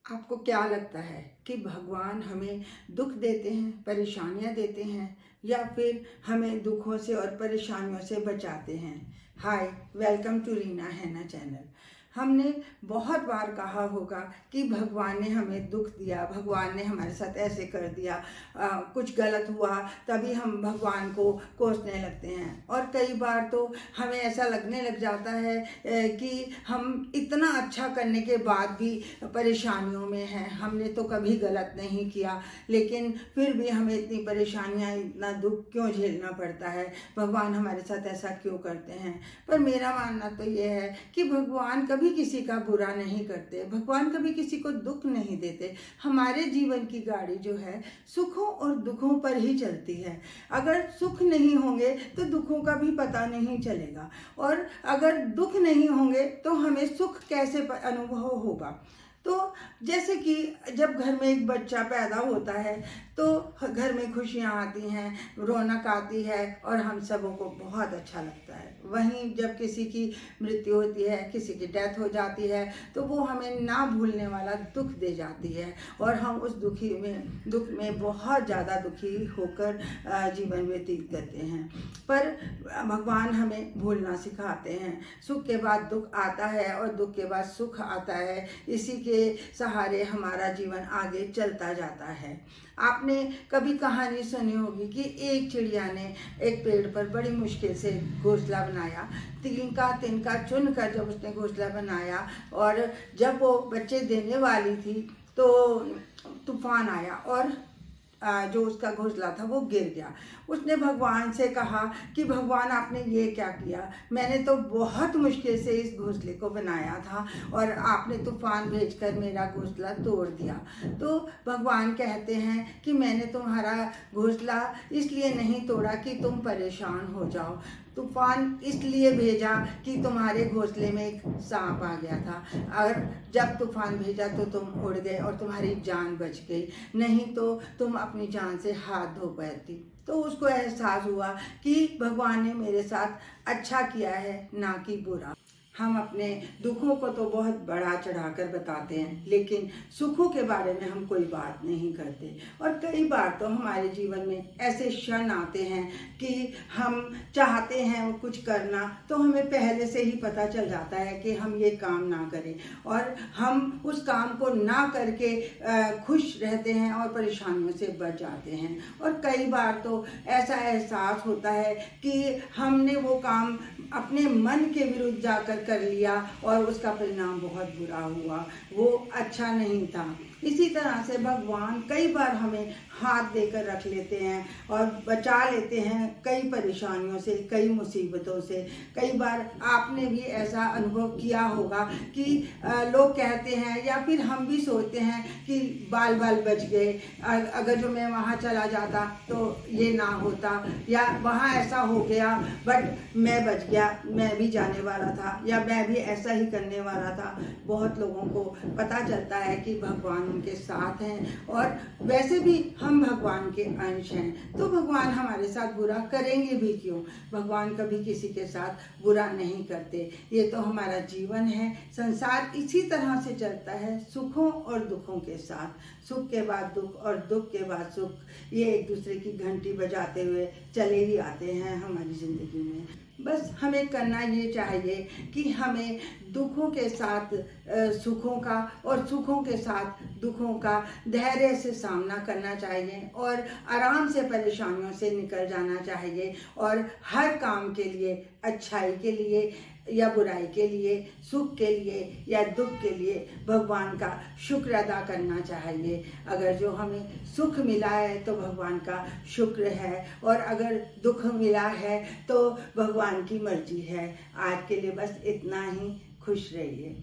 आपको क्या लगता है कि भगवान हमें दुख देते हैं, परेशानियां देते हैं या फिर हमें दुखों से और परेशानियों से बचाते हैं? हाय, वेलकम टू रीना हैना चैनल। हमने बहुत बार कहा होगा कि भगवान ने हमें दुख दिया, भगवान ने हमारे साथ ऐसे कर दिया, कुछ गलत हुआ तभी हम भगवान को कोसने लगते हैं। और कई बार तो हमें ऐसा लगने लग जाता है कि हम इतना अच्छा करने के बाद भी परेशानियों में हैं। हमने तो कभी गलत नहीं किया, लेकिन फिर भी हमें इतनी परेशानियां, इतना दुख क्यों झेलना पड़ता है? भगवान हमारे साथ ऐसा क्यों करते हैं? पर मेरा मानना तो ये है कि भगवान कभी किसी का बुरा नहीं करते, भगवान कभी किसी को दुख नहीं देते। हमारे जीवन की गाड़ी जो है सुखों और दुखों पर ही चलती है। अगर सुख नहीं होंगे तो दुखों का भी पता नहीं चलेगा, और अगर दुख नहीं होंगे तो हमें सुख कैसे अनुभव होगा? तो जैसे कि जब घर में एक बच्चा पैदा होता है तो घर में खुशियाँ आती हैं, रौनक आती है और हम सबों को बहुत अच्छा लगता है। वहीं जब किसी की मृत्यु होती है, किसी की डेथ हो जाती है, तो वो हमें ना भूलने वाला दुख दे जाती है और हम उस दुख में बहुत ज़्यादा दुखी होकर जीवन व्यतीत करते हैं। पर भगवान हमें भूलना सिखाते हैं। सुख के बाद दुख आता है और दुख के बाद सुख आता है। इसी के सहारे हमारा जीवन आगे चलता जाता है। आपने कभी कहानी सुनी होगी कि एक चिड़िया ने एक पेड़ पर बड़ी मुश्किल से घोंसला बनाया। तिनका तिनका चुन कर जब उसने घोंसला बनाया और जब वो बच्चे देने वाली थी तो तूफान आया और जो उसका घोंसला था वो गिर गया। उसने भगवान से कहा कि भगवान, आपने ये क्या किया? मैंने तो बहुत मुश्किल से इस घोंसले को बनाया था और आपने तूफान भेजकर मेरा घोंसला तोड़ दिया। तो भगवान कहते हैं कि मैंने तुम्हारा घोंसला इसलिए नहीं तोड़ा कि तुम परेशान हो जाओ, तूफान इसलिए भेजा कि तुम्हारे घोंसले में एक सांप आ गया था, और जब तूफान भेजा तो तुम उड़ गए और तुम्हारी जान बच गई, नहीं तो तुम अपनी जान से हाथ धो बैठती। तो उसको एहसास हुआ कि भगवान ने मेरे साथ अच्छा किया है, ना कि बुरा। हम अपने दुखों को तो बहुत बढ़ा चढ़ाकर बताते हैं, लेकिन सुखों के बारे में हम कोई बात नहीं करते। और कई बार तो हमारे जीवन में ऐसे क्षण आते हैं कि हम चाहते हैं कुछ करना, तो हमें पहले से ही पता चल जाता है कि हम ये काम ना करें, और हम उस काम को ना करके खुश रहते हैं और परेशानियों से बच जाते हैं। और कई बार तो ऐसा एहसास होता है कि हमने वो काम अपने मन के विरुद्ध जाकर कर लिया और उसका परिणाम बहुत बुरा हुआ, वो अच्छा नहीं था। इसी तरह से भगवान कई बार हमें हाथ देकर रख लेते हैं और बचा लेते हैं कई परेशानियों से, कई मुसीबतों से। कई बार आपने भी ऐसा अनुभव किया होगा कि लोग कहते हैं या फिर हम भी सोचते हैं कि बाल बाल बच गए, अगर जो मैं वहाँ चला जाता तो ये ना होता, या वहाँ ऐसा हो गया बट मैं बच गया, मैं भी जाने वाला था, या मैं भी ऐसा ही करने वाला था। बहुत लोगों को पता चलता है कि भगवान उनके साथ हैं, और वैसे भी हम भगवान के अंश हैं, तो भगवान हमारे साथ बुरा करेंगे भी क्यों? भगवान कभी किसी के साथ बुरा नहीं करते। ये तो हमारा जीवन है, संसार इसी तरह से चलता है, सुखों और दुखों के साथ। सुख के बाद दुख और दुख के बाद सुख, ये एक दूसरे की घंटी बजाते हुए चले ही आते हैं हमारी ज़िंदगी में। बस हमें करना ये चाहिए कि हमें दुखों के साथ सुखों का और सुखों के साथ दुखों का धैर्य से सामना करना चाहिए, और आराम से परेशानियों से निकल जाना चाहिए, और हर काम के लिए, अच्छाई के लिए या बुराई के लिए, सुख के लिए या दुख के लिए भगवान का शुक्र अदा करना चाहिए। अगर जो हमें सुख मिला है तो भगवान का शुक्र है, और अगर दुख मिला है तो भगवान की मर्जी है। आज के लिए बस इतना ही। खुश रहिए।